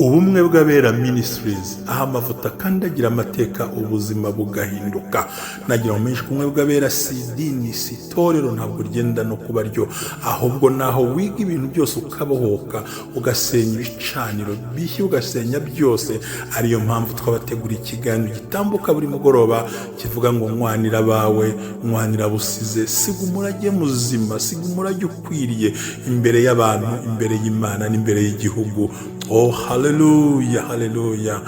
ubumwe bw'abera ministries aho amavuta kandi agira amateka ubuzima bugahinduka. Nagira ngo menshi kumwe bw'abera si idini si itorero, ntabwo rigenda no kuba ryo, ahubwo naho wiga ibintu byose ukabohoka ugasenya ibicaniro bishya ugasenya byose. Ariyo mpamvu twabategura ikiganiro gitambuka buri mugoroba kivuga ngo nkwanira abawe, nkwanira busize, siga umurage muzima, siga umurage ukwiriye imbere y'abantu, imbere y'Imana n'imbere y'igihugu. Oh, hallelujah, hallelujah.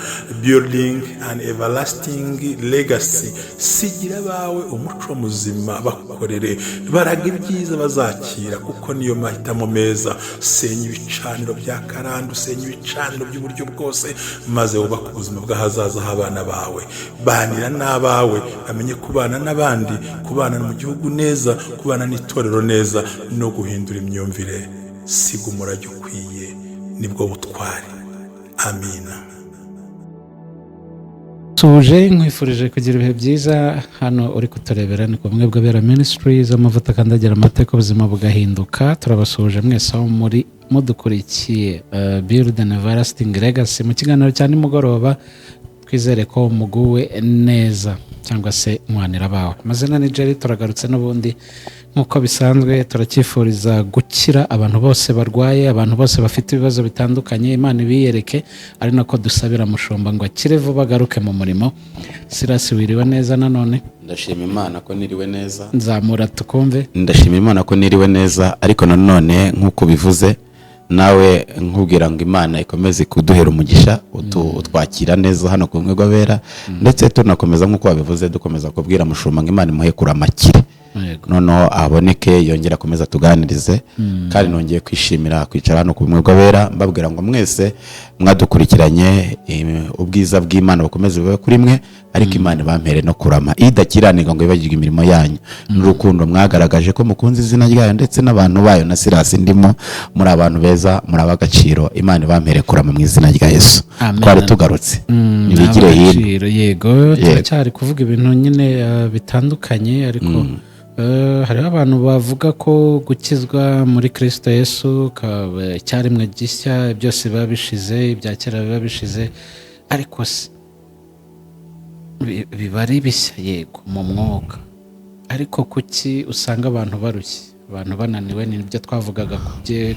Building an everlasting legacy. Sigira bawe umuco muzima bakorere, baraga ibyiza bazakira kuko niyo mahitamo meza. Senya ibicaniro bya karande, senya ibicaniro by'uburyo bwose, maze wubaka ubuzima bw'ahazaza h'abana bawe. Banira n'abawe, bamenye kubana n'abandi, kubana mu gihugu neza, kubana n'itorero neza, no guhindura imyumvire. Siga umurage ukwiye, nibwo butwari. Amina. Tuje nkwifurije kugira ibihe byiza hano uri kuturebera ni kumwe bw'abera ministries amavuta kandi agira amateka ubuzima bugahinduka. Turabasuhuje mwese aho muri mudukurikiye Build an Everlasting Legacy mu kiganiro cya nimugoroba. Twizere ko muguwe neza cyangwa se nkwanira bawe. Amazina ni Jerry, turagarutse n'ubundi nk'uko bisanzwe. Turacyifuriza gukira abantu bose barwaye, abantu bose bafite ibibazo bitandukanye. Imana ibiyereke, ari nako dusabira mushumba ngo akire vuba agaruke mu murimo. Silas, wiriwe neza nanone? Ndashima Imana ko niriwe neza. Nzamura tukumve. Ndashima Imana ko niriwe neza, ariko nanone nk'uko bivuze nawe nkubwira ngo Imana ikomeze kuduhera umugisha, utwakira neza hano ku bumwe bw'abera. Ndetse tunakomeza nk'uko babivuze dukomeza kubwira mushumba ngo Imana imuhe kuramakire, noneho aboneke yongera akomeza tuganirize. Kandi nongeye kwishimira kwicara hano ku bumwe bw'abera, mbabwira ngo mwese mwadukurikiranye ubwiza bw'Imana bukomeze bube kuri mwe, ariko Imana bampere no kurama idakiranika ngo ibagirwe imirimo yanyu n'urukundo mwagaragaje ko mukunze izina ryayo ndetse n'abantu bayo. Na Silas ndimo, muri abantu beza, muri abagaciro. Imana bampere kurama mu izina rya Yesu. Twari tugarutse nibigire hino. Yego, turacyari kuvuga ibintu nyine bitandukanye, ariko hariho abantu bavuga ko gukizwa muri Kristo Yesu cyaremwe gishya, byose biba bishize, ibya kera biba bishize, ariko biba ari bishya yego mu mwuka. Ariko kuki usanga abantu barushye, abantu bananiwe? Ni byo twavugaga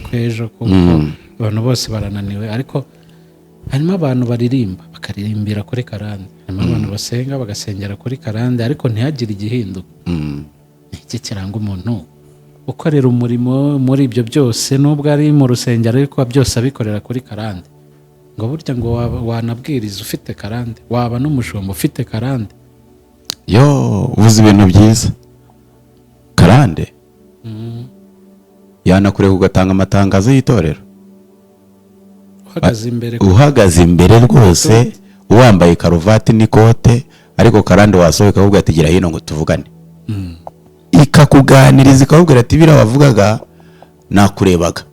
kw'ejo kuko abantu bose barananiwe. Ariko harimo abantu baririmba bakaririmbira kuri karande, harimo abantu basenga bagasengera kuri karande, ariko ntihagire igihinduka. Iki kiranga umuntu ukorera umurimo muri ibyo byose, nubwo ari mu rusengero ariko byose abikorera kuri karande. Ngo burya ngo wanabwiriza ufite karande, waba n'umushumba ufite karande. Yo, uvuze ibintu byiza. Karande yanakure kugatanga amatangazo y'itorero, uhagaze imbere rwose, uwambaye karuvati n'ikote, ariko karande wasohoka ahubwo atigira hino ngo tuvugane. Ikakuganiriza ikakubwira ati bira wavugaga nakurebaga.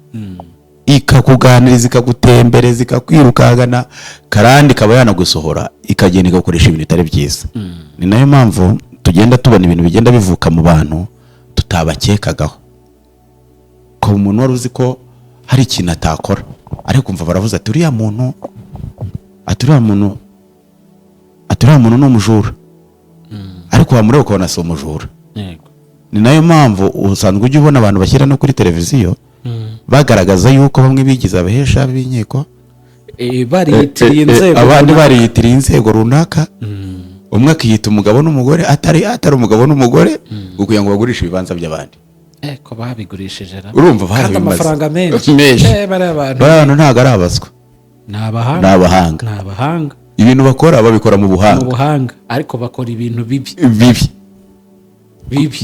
Ikakuganiriza ikagutembereza ikakwirukagana, karande ikaba yanagusohora ikagenda igakoresha ibintu bitari byiza. Ni nayo mpamvu tugenda tubona ibintu bigenda bivuka mu bantu tutabakekagaho. Ko umuntu wari uzi ko hari ikintu atakora, ariko kumva baravuze ati uriya muntu ni umujura, ariko wamureba ukabona si umujura. Ni nayo mpamvu usanzwe ujya ubona abantu bashyira no kuri televiziyo bagaragaza yuko bamwe bigize abahesha b'inkiko, abandi bariyitiriye inzego runaka. Umwe akiyita umugabo n'umugore atari umugabo n'umugore, kugira ngo bagurishe ibibanza by'abandi. Ko babigurishije urumva kandi amafaranga menshi. Abantu ntabwo ari abaswa, ni abahanga. Ibintu bakora babikora mu buhanga, ariko bakora ibintu bibi.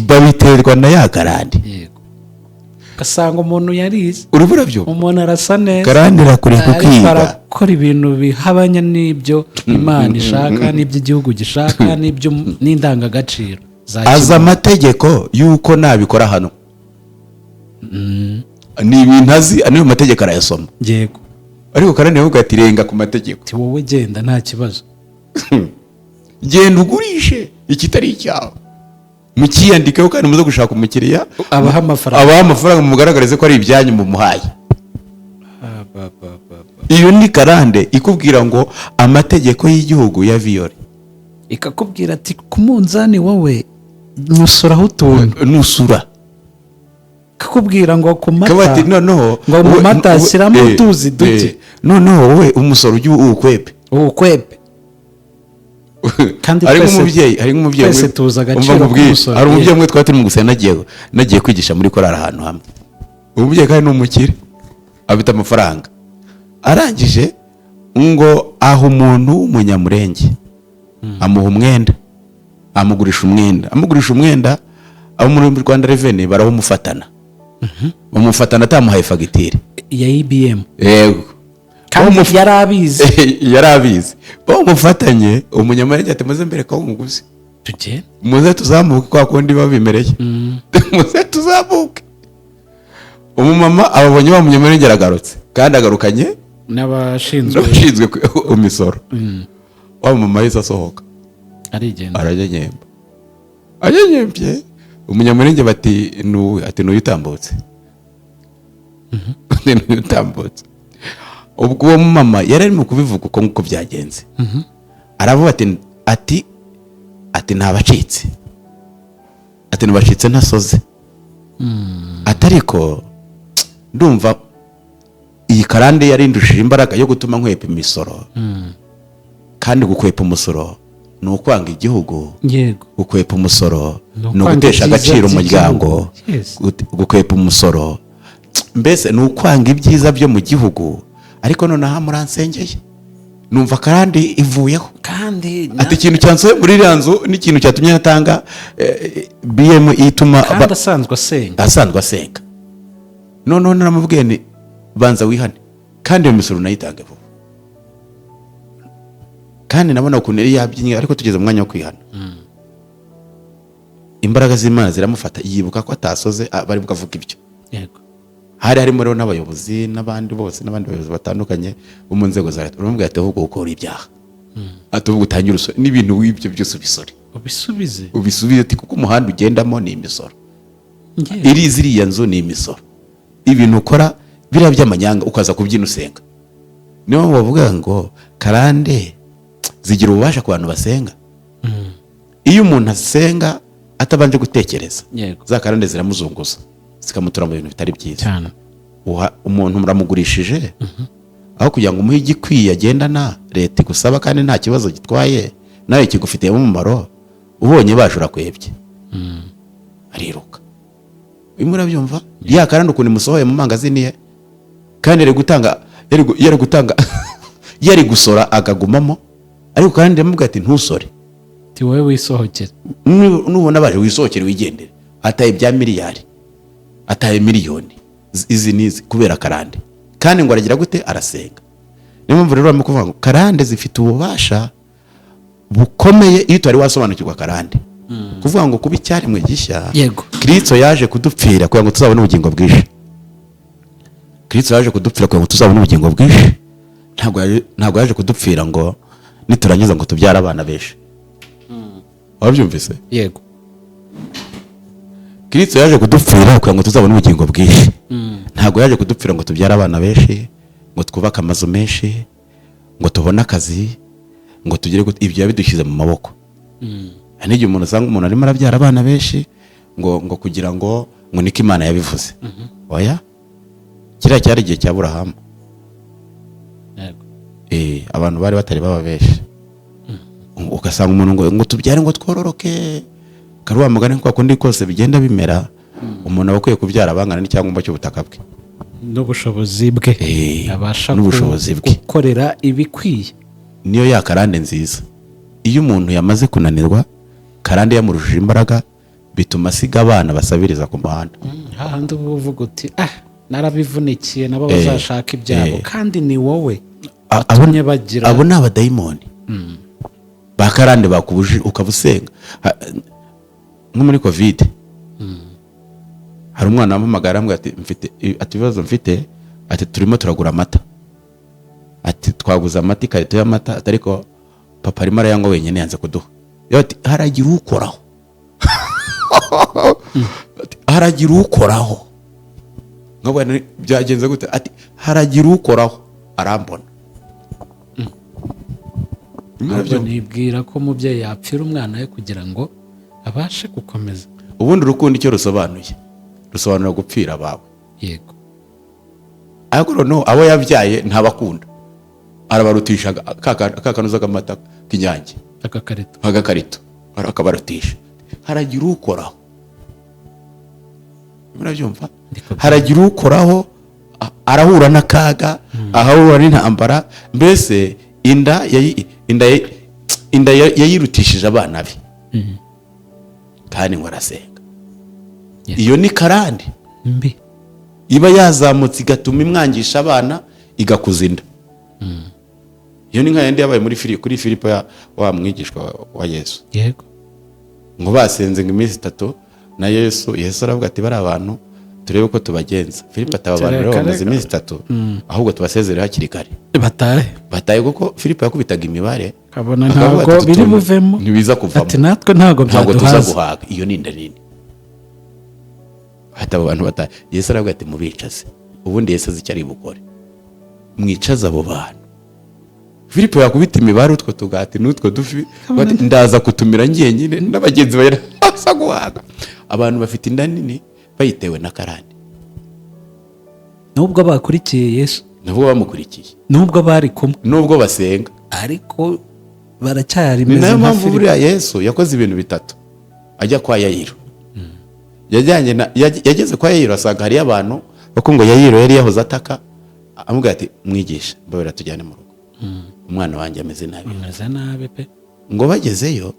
Babiterwa na ya karande. Yego, gasanga umuntu yarize, urubura byo umuntu arasa neza, karande rakuri kukiga, arakora ibintu bihabanya n'ibyo Imana ishaka, n'ibyo igihugu gishaka, n'ibyo n'indangagaciro aza amategeko yuko nabikora hano. Ni ibintu azi, aniyo mategeko arayasoma. Yego, ariko karande yavuga ati renga ku mategeko, ati wowe genda nta kibazo, genda ugurishe ikitari icyawe, mukiyandikeho kandi muze gushaka umukiriya, abaha amafaranga mugaragarize ko ari ibyanyu mu muhaye. iyo ni karande ikubwira ngo amategeko y'igihugu ya viyore, ikakubwira ati ku munzani wowe nusuraho utuntu, nusura kakubwira ngo ku mata kabati, noneho ngo mu mata ashyiramo utuzi duke, noneho wowe umusoro ujye uwukwepe. kandi hari nk'umubyeyi twese tuzi agaciro k'umusoro. hari umubyeyi umwe twari turi mu gusenga, nagiye kwigisha muri korali ahantu hamwe. umubyeyi kandi ni umukire, afite amafaranga, arangije ngo aha umuntu w'umunyamurenge amuha umwenda, amugurisha umwenda, abo muri Rwanda Revenue barawumufatana, bamufatana atamuhaye fagitire ya IBM. yego, kandi yari abizi bamufatanye. umunyamurenge ati muze mbere ko umuguzi, tugende muze tuzamuke kwa kundi babimereye, muze tuzamuke. umumama ababonye ba munyamurenge aragarutse, kandi agarukanye n'abashinzwe imisoro. wa mama yise asohoka aranyegembye. umunyamurenge bati n'uyu utambutse, ubwo uwo mama yari arimo kubivuga uko nguko byagenze. aravuga ati ntabacitse, ntibacitse ntasoze, ariko ndumva iyi karande yarindushije imbaraga yo gutuma nkwepa imisoro. kandi gukwepa umusoro ni ukwanga igihugu, gukwepa umusoro ni ugutesha agaciro umuryango, gukwepa umusoro mbese ni ukwanga ibyiza byo mu gihugu. ariko noneho muransengeye numva karande ivuyeho, ati ikintu cyansoye muri iriya nzu n'ikintu cyatumye natanga BM ituma kandi asanzwe asenga. noneho naramubwiye ni banza wihane, kandi iyo misoro nayitange vuba. kandi nabona ukuntu yari yabyinnye, ariko tugeze mu mwanya wo kwihana. imbaraga z'Imana ziramufata, yibuka ko atasoze, bari bukavuga ibyo. hari harimo rero n'abayobozi n'abandi bayobozi batandukanye bo mu nzego za leta. uramubwira ati ahubwo ukora ibyaha, ati ahubwo utangire usore n'ibintu w'ibyo byose ubisubize, ati kuko umuhanda ugendamo ni imisoro, ziriya nzu ni imisoro, ibintu ukora biriya by'amanyanga ukaza kubyina usenga. niyo mpamvu bavuga ngo karande zigira ububasha ku bantu basenga. iyo umuntu asenga atabanje gutekereza, za karande ziramuzunguza zikamutura mu bintu bitari byiza. umuntu muramugurishije, aho kugira ngo umuhe igikwiye agendana, leta igusaba kandi nta kibazo gitwaye, nawe kigufitiyemo umumaro, ubonye bajura kwebye ariruka. urimo urabyumva? ya karande ukuntu imusohoye mu mangazini ye, kandi yari gusora akagumamo, ariko kandi yamubwira ati ntusore, wowe wisohokere, nubona baje wisohokere wigendere. ataye bya miliyari, ataye miliyoni izi nizi kubera karande, kandi ngo aragira gute? Arasenga. niyo mpamvu rero barimo kuvuga ngo karande zifite ububasha bukomeye iyo utari wasobanukirwa karande. kuvuga ngo kuba icyaremwe gishya, Kristo yaje kudupfira kugira ngo tuzabone ubugingo bwinshi. ntabwo yaje kudupfira ngo niturangiza ngo tubyare abana benshi. wabyumvise? yego. Kristo yaje kudupfira kugira ngo tuzabone ubugingo bwinshi. ntabwo yaje kudupfira ngo tubyare abana benshi, ngo twubake amazu menshi, ngo tubone akazi, ngo tugire ibyo yabidushyize mu maboko. hari n'igihe umuntu usanga umuntu arimo arabyara abana benshi ngo kugira ngo niko Imana yabivuze. oya, kiriya cyari igihe cya Aburahamu. abantu bari batari baba benshi. ugasanga umuntu ngo tubyare ngo twororoke, kari wa mugani kwa kundi kose bigenda bimera. umuntu aba akwiye kubyara abangana n'icyangombwa cy'ubutaka bwe n'ubushobozi bwe, abasha gukorera ibikwiye. niyo ya karande nziza. iyo umuntu yamaze kunanirwa, karande yamurushije imbaraga, bituma asiga abana basabiriza ku muhanda. hahandi uba uvuga uti narabivunikiye, nabo bazashaka ibyabo, kandi ni wowe watumye bagira. abo ni abadayimoni ba karande bakubuje ukaba usenga. nko muri covid hari umwana wampamagara ambwira ati ibibazo mfite, ati turimo turagura amata, ati twaguze amata, ikarito y'amata, ariko papa arimo arayanywa wenyine, yanze kuduha. ati haragira ukoraho, haragira ukoraho. nkabona byagenze gute? ati haragira ukoraho, arambona. ntabwo nibwira ko umubyeyi yapfira umwana we kugira ngo abashe gukomeza. Ubundi urukundo icyo rusobanura gupfira abawe. Yego. Ariko noneho abo yabyaye ntabakunda, arabarutisha kakanuza k'amata k'inyange, agakarito akabarutisha. Haragira ukoraho, murabyumva, haragira ukoraho arahura n'akaga, ahahura n'intambara. Mbese inda yayirutishije abana be, kandi ngo arasenga. Iyo ni karande mbi iba yazamutse igatuma imwangisha abana, igakuza inda. Iyo ni nka yandi yabaye kuri Filipo wa mwigishwa wa Yesu. Yego. Ngo basenze ngo iminsi 3 na Yesu aravuga ati bari abantu turebe ko tubagenza. Filipo atababanira bamaze iminsi 3, ahubwo tubasezerere hakiri kare bataye kuko Filipo yakubitaga imibare kabona ntabwo biri buvemo, ntibiza kuvamo, ati natwe ntabwo tuza guhaga. Iyo ni inda nini. Hata abantu bataye. Yesu aravuga ati mubicaze. Ubundi Yesu azi icyo ari bukore, mwicaza abo bantu. Filipo yakubita imibare utwo tugati n'utwo dufi, bati ndaza kutumira ngiye nyine n'abagenzi basa guhaga. Abantu bafite inda nini bayitewe na karande. Nubwo bakurikiye Yesu, nubwo bamukurikiye, nubwo bari kumwe, nubwo basenga, ariko baracyari meze nka Filipo. Ni nayo mpamvu buriya Yesu yakoze ibintu 3. Ajya kwa Yayiro, yageze kwa Yayiro asanga hariyo abantu bako ngo Yayiro yari yahoze ataka, amubwira ati mwigisha mbabera tujyane mu rugo, umwana wanjye ameze nabi pe. Ngo bagezeyo,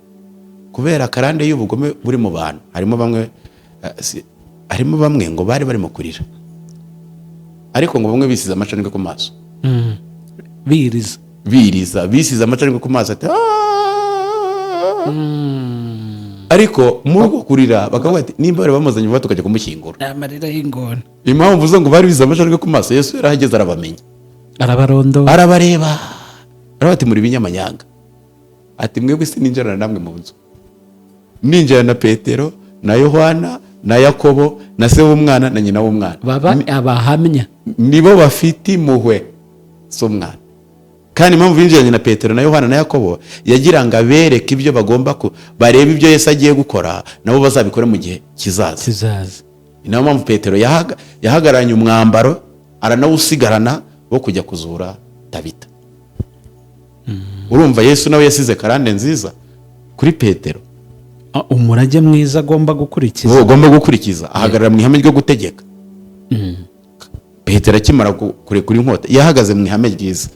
kubera karande y'ubugome buri mu bantu, harimo bamwe ngo bari barimo kurira, ariko ngo bamwe bisize amacandwe ku maso, bisize amacandwe ku maso ati ariko muri uko kurira bakavuga ati nimba bari bamuzanye vuba tukajya kumushyingura. Amarira y'ingona. Impamvu zo ngo bari bisize amacandwe ku maso, Yesu yarahageze arabamenya, arabarondora, arabareba, arabati muri binyamanyanga, ati mwebwe sininjirana namwe mu nzu, ninjira na Petero na Yohana na Yakobo na se w'umwana na nyina w'umwana. Baba abahamya nibo bafite impuhwe z'umwana. Kandi impamvu binjiranye na Petero na Yohana na Yakobo yagira ngo abereke ibyo bagomba bareba ibyo Yesu agiye gukora nabo bazabikora mu gihe kizaza. Niyo mpamvu Petero yahagaranye umwambaro aranawusigarana wo kujya kuzura Tabita. Urumva Yesu nawe yasize karande nziza kuri Petero, umurage mwiza agomba gukurikiza. Ahagarara mu ihame ryo gutegeka. Petero akimara kurekura inkota yahagaze mu ihame ryiza.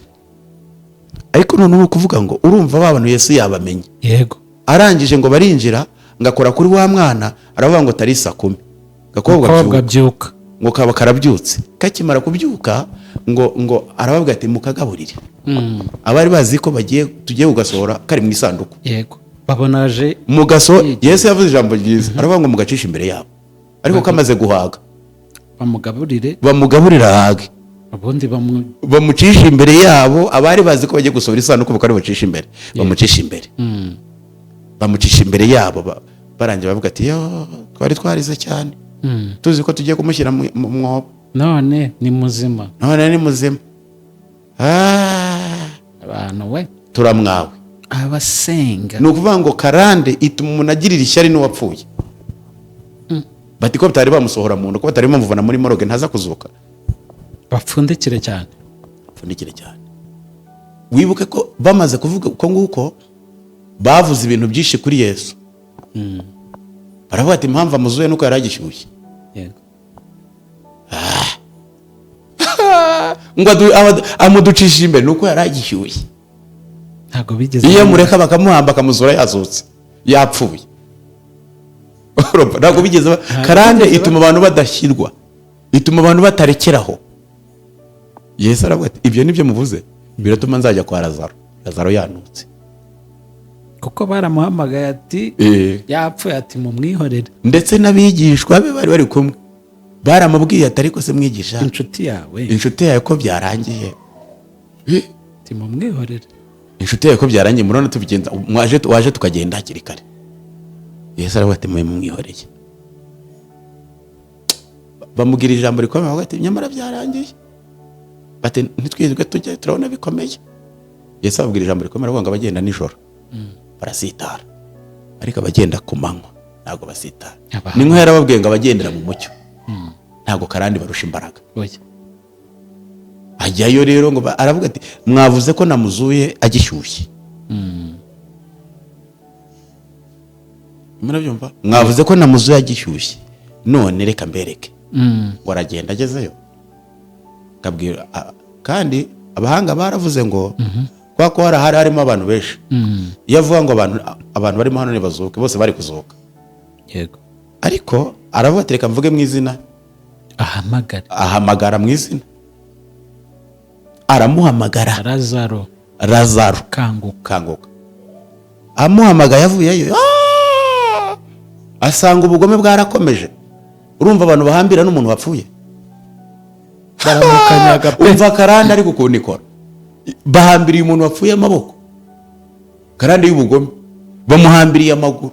Ariko none kuvuga ngo urumva babanu Yesu yabamenye. Yego. Arangije ngo barinjira ngakora kuri wa mwana, aravuga ngo tari 10. Gakobwa byuka. Ngo kaba karabyutse. Kakimara kubyuka ngo arababwira ati mukagaburire. Abari bazi ko tugiye kugasohora kari mu isanduku. Yego. Babonaje mugaso. Yesu yavuze ijambo ryiza, aravuga ngo mugacisha imbere yabo, ariko kamaze guhaga bamugaburira hage, ubundi bamucisha imbere yabo. Abari bazi ko bagiye gusohora isanduku bakari bacisha imbere, bamucisha imbere yabo. Barangiye bavuga ati yo twari twarize cyane, tuzi ko tugiye kumushyira mu mwobo, none ni muzima. Abantu we turamwawe abasenga. Ni ukuvuga ngo karande ituma umuntu agirira ishyari n'uwapfuye. Bati ko batari bamusohora mu nda, ko batari bamuvana muri moroge ntaza kuzuka. Bapfundikire cyane. Wibuke ko bamaze kuvuga uko nguko bavuze ibintu byinshi kuri Yesu. Baravuga ati impamvu amuzuye nuko yaragishyushye. Yego. Ngo amuducisha imbere nuko yaragishyushye. Ntago bigeze. Iyo mureka bakamuhamba akamuzura yazutse yapfuye. Ntago bigeze. Karande ituma abantu badashyirwa, ituma abantu batarekeraho. Yesu aravuga ati ibyo nibyo muvuze biratuma nzajya kwa Lazaro yanutse. Kuko baramuhamagaye ati yapfuye, ati mumwihorere. Ndetse n'abigishwa be bari kumwe baramubwiye ati ariko se mwigisha inshuti yawe ko byarangiye, ati mumwihorere. Inshuti yawe ko byarangiye, murona tubigenza waje tukagenda hakiri kare. Yesu aravuga ati mumwihoreye. Bamugira ijambo rikomeye ati nyamara byarangiye. bati ntitwizwe tujye turabona bikomeye. Yesu ababwira ijambo rikomeye aravuga ngo abagenda nijoro barasitara ariko abagenda ku manywa ntabwo basitara. Ni nko yarababwiye ngo abagendera mu mucyo ntabwo karande barusha imbaraga. Ajyayo rero ngo aravuga ati mwavuze ko namuzuye agishyushye. Murabyumva? Mwavuze ko namuzuye agishyushye none reka mbereke. Waragenda agezeyo kabwira kandi abahanga baravuze ngo kwa ko harimo abantu benshi. Iyo avuga ngo abantu barimo hano nibazuke bose bari kuzuka. Yego. Ariko aravuga ati reka mvuge mu izina. Ahamagara mu izina. Aramuhamagara. Lazaro kanguka. Amuhamagaye avuyeyo. Asanga ubugome bwarakomeje. Urumva abantu bahambira n'umuntu wapfuye. Baramukanyaga pe. Umva karande ari gukunikora. Bahambiriye umuntu wapfuye amaboko. Karande y'ubugome. Bamuhambiriye amaguru.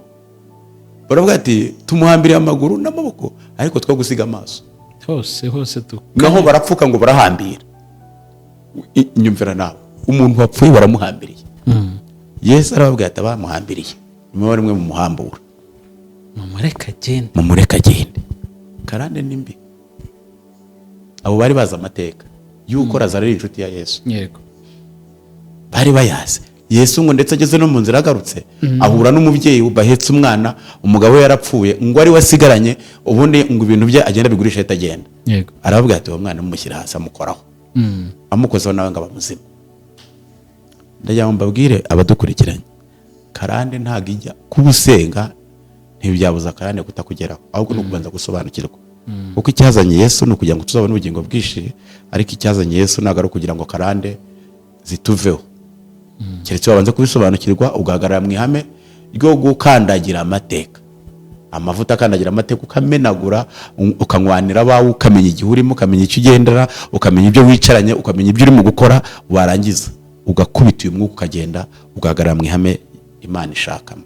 Baravuga ati tumuhambiriye amaguru n'amaboko ariko two gusiga amaso. Hose tu. Naho barapfuka ngo barahambira. Inyumvira nawe. Umuntu wapfuye baramuhambiriye. Yesu arababwira ati bamuhambiriye. Nimwe rimwe mu muhambura. Mumureka agende. Karande nimbi. Abo bari baza amateka yuko Lazaro ari inshuti ya Yesu. Yego. Bari bayazi. Yesu ngo ndetse ageze no mu nzira agarutse ahura n'umubyeyi bahetse umwana umugabo we yarapfuye ngo ari wasigaranye ubundi ngo ibintu bye agenda bigurisha itagenda. Yego. Aravuga ati uwo mwana mumushyira hasi amukoraho. Amukozeho nawe ngo abamuzima. Ndagira mbabwire abadukurikiranye. Karande ntago ijya kubusenga ntibyabuza karande kutakugeraho ahubwo no kubanza gusobanukirwa. Kuko icyazanye Yesu no kugira ngo tuzabone ubugingo bwishi ariko icyazanye Yesu ntago ari kugira ngo karande zituveho. Keretse wabanze kubisobanukirwa ugahagarara mu ihame ryo gukandagira amateka. Amavuta akandagira amateka ukamenagura ukanywanira abawe ukamenya igihe urimo ukamenya icyo ugendera ukamenya ibyo wicaranye ukamenya ibyo urimo gukora warangiza ugakubita uyu mwuka ukagenda ugahagarara mu ihame Imana ishakamo.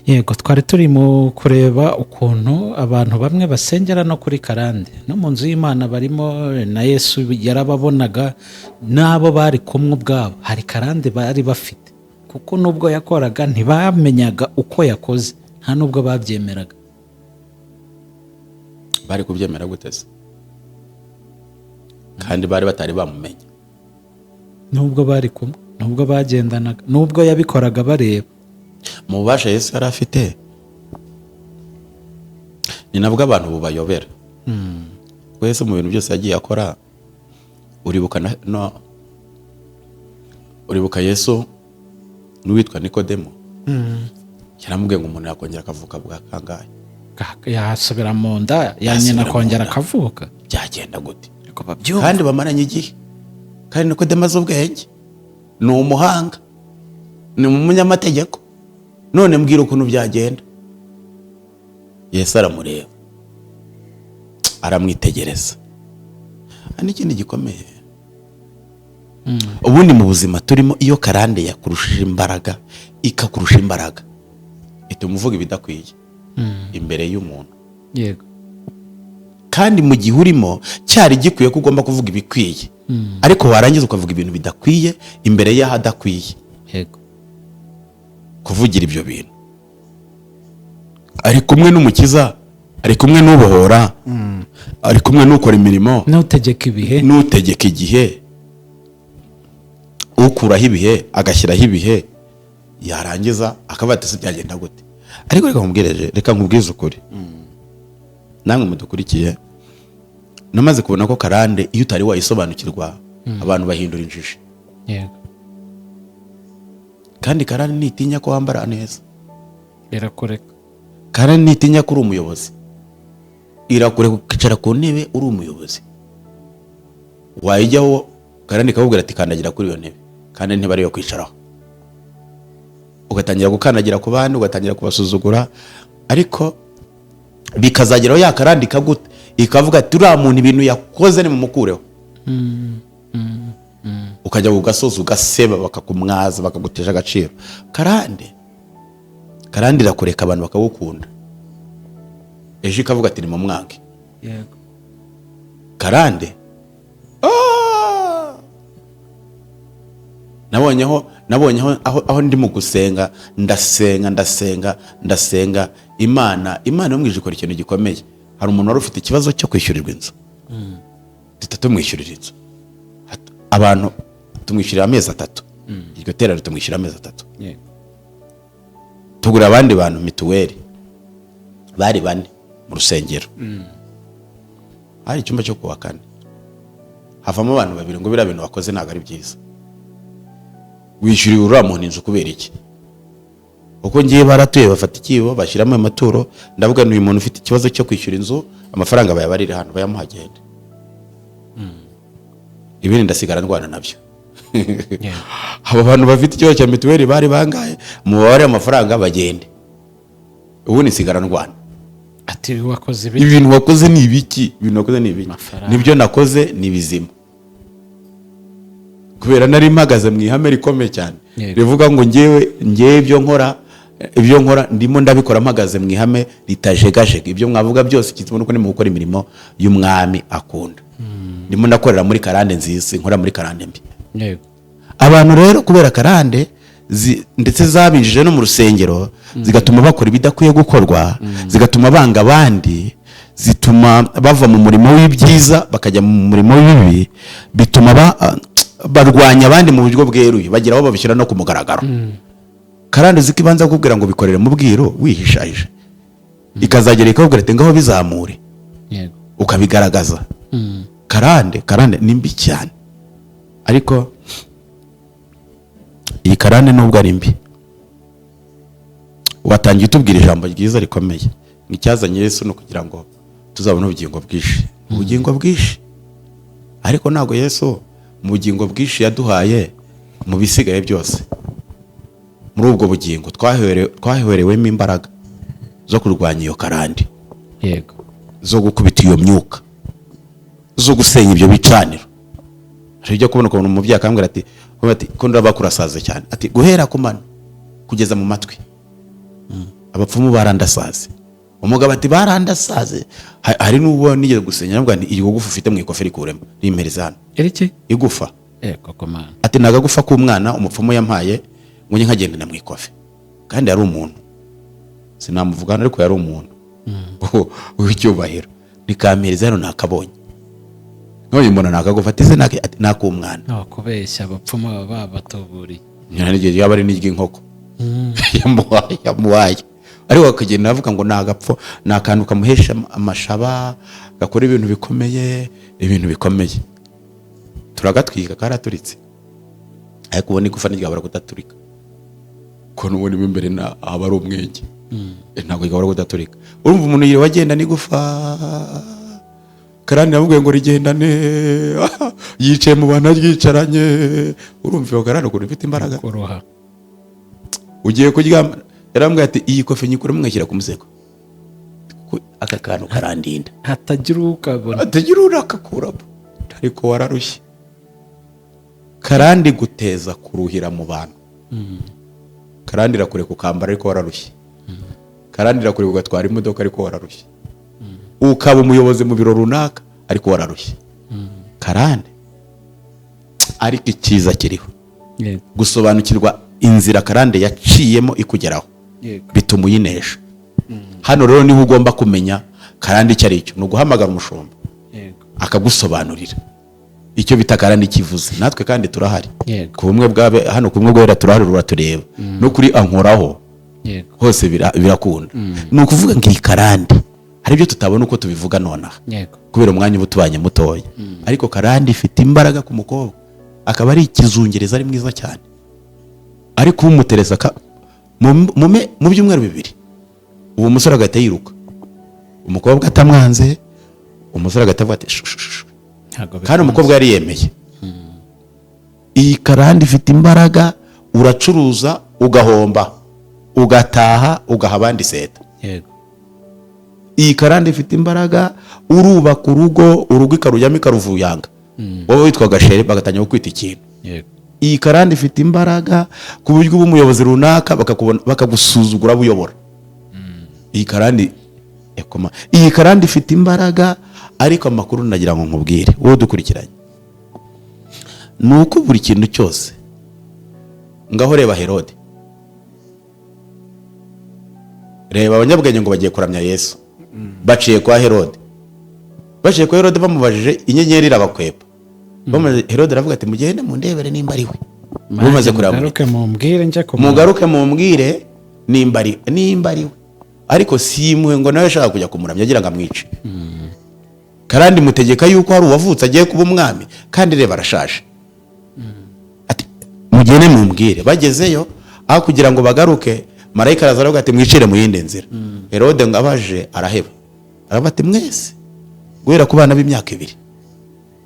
Yego twari turi mu kureba ukuntu abantu bamwe basengera no kuri karande no mu nzu y'Imana barimo na Yesu yarababonaga nabo bari kumwe ubwabo hari karande bari bafite kuko nubwo yakoraga ntibamenyaga uko yakoze nta nubwo babyemeraga. Bari kubyemera guteze kandi bari batari bamumenya nubwo bari kumwe nubwo bagendanaga nubwo yabikoraga bareba. Mu bubasha Yesu yari afite ni nabwo abantu bubayobera. Yesu mu bintu byose yagiye akora uribuka Yesu n'uwitwa Nikodemo yaramubwiye ngo umuntu yakongera akavuka bwa kangahe yasubira mu nda ya nyina akongera akavuka byagenda gute kandi bamaranye igihe kandi Nikodemo azi ubwenge ni umuhanga ni umunyamategeko none mbwira ukuntu byagenda. Yesu aramureba aramwitegereza. N'ikindi gikomeye ubundi mu buzima turimo iyo karande yakurushije imbaraga ikakurusha imbaraga ituma uvuga ibidakwiye imbere y'umuntu. Yego. Kandi mu gihe urimo cyari gikwiye ko ugomba kuvuga ibikwiye ariko warangiza ukavuga ibintu bidakwiye imbere y'ahadakwiye. Yego. Kuvugira ibyo bintu ari kumwe n'umukiza ari kumwe n'ubohora ari kumwe n'ukora imirimo n'utegeka igihe ukuraho ibihe agashyiraho ibihe yarangiza akabatse byagenda gute. Ariko reka nkubwize ukuri namwe mudukurikiye namaze kubona ko karande iyo utari wayisobanukirwa abantu bahindura injiji. Yego. Kandi karande nitinya ko wambara neza irakureka. Karande nitinya ko uri umuyobozi irakureka ukicara ku ntebe uri umuyobozi. Wayijyaho karande ikakubwira ati kandagira kuri iyo ntebe kandi ntebe ariyo kwicaraho ugatangira gukandagira ku bandi ugatangira kubasuzugura ariko bikazageraho ya karande ikavuga ati uriya muntu ibintu yakoze ni mumukureho. Ukajya ugasoza ugaseba bakakumwaza bakagutesha agaciro. Karande irakureka abantu bakagukunda ejo ikavuga ati ni mu mwange. Yego. Karande nabonyeho aho ndi mu gusenga ndasenga imana yo mu ijuru ikora ikintu gikomeye. Hari umuntu wari ufite ikibazo cyo kwishyurirwa inzu, duhita tumwishyurira inzu, abantu tumwishyurira amezi 3, iryo terero tumwishyurira amezi 3, tugura abandi bantu mituweli bari 4 mu rusengero, hari icyumba cyo kuwa 4 havamo abantu 2 ngo biriya bintu wakoze ntabwo ari byiza. Wishyuriye uriya muntu inzu kubera iki? Uko ngiye baratuye bafata ikibo bashyiramo amaturo, ndavuga n'uyu muntu ufite ikibazo cyo kwishyura inzu, amafaranga bayabarire hano bayamuhagende, ibindi ndasigara ndwana nabyo. Abo bantu bafite ikibazo cya mituweli bari bangaye, mubare amafaranga bagende, ubu nisigara ndwana. Ati wakoze ibiki? Ibintu wakoze ni ibiki? Nibyo nakoze ni bizima, kubera nari mpagaze mu ihame rikomeye cyane rivuga ngo ngewe ibyo nkora ndimo ndabikora mpagaze mu ihame ritajegajega. Ibyo mwavuga byose kitubona uko ni mu gukora imirimo y'umwami akunda. Ndimo ndakorera muri karande nziza, nkora muri karande mbi. Abantu rero kubera karande ndetse zabinjije no mu rusengero, zigatuma bakora ibidakwiye gukorwa, zigatuma banga abandi, zituma bava mu murimo w'ibyiza bakajya mu murimo w'ibibi, bituma barwanya abandi mu buryo bweruye, bagira aho babishyira no ku mugaragaro. Karande zikibanza kukubwira ngo bikorere mu bwiro wihishaje, ikazagera ikakubwira ati ngaho bizamure, ukabigaragaza. Karande ni mbi cyane, ariko iyi karande nubwo ari mbi, watangiye utubwira ijambo ryiza rikomeye, n'icyazanye Yesu no kugira ngo tuzabone ubugingo bwinshi. Ariko ntabwo Yesu mu bugingo bwinshi yaduhaye mu bisigaye byose. Muri ubwo bugingo twahewerewemo imbaraga zo kurwanya iyo karande, zo gukubita iyo myuka, zo gusenya ibyo bicaniro. Hari ibyo kubona ukuntu umubyeyi akambwira ati ko ndabakurasaze cyane, ati guhera ku mano kugeza mu matwi abapfumu barandasaze. Umugabo ati barandasaze. Hari n'uwo nigeze gusenya nabwo ni iri gufa ufite mu ikofe rikuremo rimereza hano. Eriki? Igufa. Koko mana. Ati nagagufa k'umwana umupfumu yampaye ngo njye nkagendana mu ikofe. Kandi yari umuntu. Sinamuvugana ariko yari umuntu. W'icyubahiro. Nikamereza hano nakabonye. None mbona nakagufa ati se nakumwana. Kubeshya abapfumu babatuburi. Nyana n'igihe yaba ari n'iry'inkoko. Yamuwaye. Ariko akagenda avuga ngo nagapfo nakantu kamuhesha amashaba, gakora ibintu bikomeye. Turagatwika karaturitse, ariko ubona igufa ntigabura kudaturika, ko n'ubona imbere na aba ari umwenge, ntabwo igabura kudaturika. Urumva umuntu yiri wagenda n'igufa, karande yamubwiye ngo rigendane, yicaye mu bantu aryicaranye. Urumva iyo karande ukuntu ifite imbaraga, ugiye kuryama yarambwiye ati iyi kofe nyikure mwashyira ku musego, aka kantu karandinda hatagira ukabona, hatagira urakakuramo. Ariko wararushye. Karandi guteza kuruhira mu bantu. Karandi rakure kukambara ariko wararushye. Karandi rakure kugatwara imodoka ariko wararushye. Ukaba umuyobozi mu biro runaka ariko wararushye. Karandi ariko ikiza kiriho, gusobanukirwa inzira karande yaciyemo ikugeraho, bituma uyinesha. Hano rero niho ugomba kumenya karande icyo ari cyo, no guhamagara umushumba akagusobanurira icyo bita karande kivuze. Natwe kandi turahari ku bumwe bwabe, hano ku bumwe bwera turahari, ruratureba no kuri ankoraho hose birakunda. Ni ukuvuga ngo iyi karande hari ibyo tutabona uko tubivuga nonaha kubera umwanya uba utubanye mutoya, ariko karande ifite imbaraga ku mukobwa, akaba ari ikizungereza ari mwiza cyane. Ariko umuteresa mu byumweru 2 uwo musore agahita yiruka, umukobwa atamwanze, umusore agahita avuga ati kandi umukobwa yari yemeye. Iyi karande ifite imbaraga, uracuruza ugahomba, ugataha ugaha abandi seta. Iyi karande ifite imbaraga, urubaka urugo ikarujyamo ikaruvuyanga, wowe witwaga shere bagatangira kukwita ikintu. Iyi karande ifite imbaraga ku buryo umuyobozi runaka bakagusuzugura buyobora. Iyi karande ifite imbaraga, ariko amakuru nagira ngo nkubwire wowe dukurikiranye, nuko buri kintu cyose ngaho reba Herode, reba abanyabwenge ngo bagiye kuramya Yesu, baciye kwa Herode, bamubajije inyenyeri irabakwepa, Herode aravuga ati mugende mundebere nimba ari we, mumaze kureba mugaruke mumbwire nimba ari we, ariko simwe ngo nawe ashaka kujya kumuramya agira ngo amwice, kandi mutegeka yuko hari uwavutse agiye kuba umwami, kandi reba arashaje, ati mugende mumbwire. Bagezeyo aho kugira ngo bagaruke, marayika araza aravuga ati mwicire mu yindi nzira. Herode ngo abaje araheba, aravuga ati mwese guhera ku bana b'imyaka 2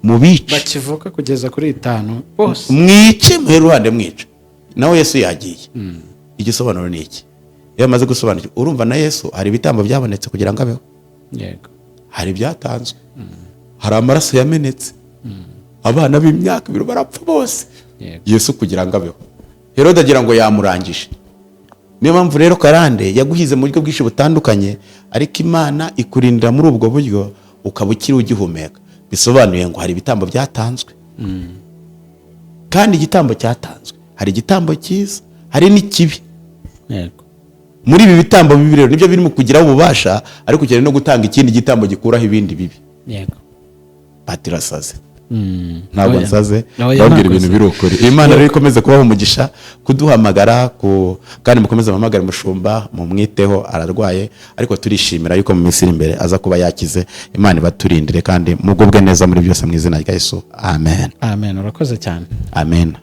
mubice bakivuka kugeza kuri 5 bose mwice muhe ruhande mwica. Nawe Yesu yagiye. Igisobanuro ni iki? Iyo amaze gusobanukirwa, urumva na Yesu hari ibitambo byabonetse kugira ngo abeho, yego, hari byatanzwe, hari amaraso yamenetse, abana b'imyaka 2 barapfa bose, Yesu kugira ngo abeho. Herode agira ngo yamurangije. Niyo mpamvu rero karande yaguhize mu buryo bwinshi butandukanye, ariko Imana ikurindira muri ubwo buryo ukaba ukiri ugihumeka. Bisobanuye ngo hari ibitambo byatanzwe, kandi igitambo cyatanzwe, hari igitambo cyiza, hari n'ikibi. yego, Muri ibi bitambo bibi rero nibyo birimo kugiraho ububasha, ariko cyane no gutanga ikindi gitambo gikuraho ibindi bibi. yego, Patirasaze ntabwo nsaze, Nawe babwira ibintu birukuri. Imana rero ikomeze kubaho umugisha, kuduhamagara kandi mukomeze amamagara umushumba, mumwiteho, ararwaye, ariko turishimira yuko mu minsi iri imbere aza kuba yakize. Imana ibaturindire kandi mugubwe neza muri byose mu izina rya Yesu, amen. amen. Urakoze cyane. Amen.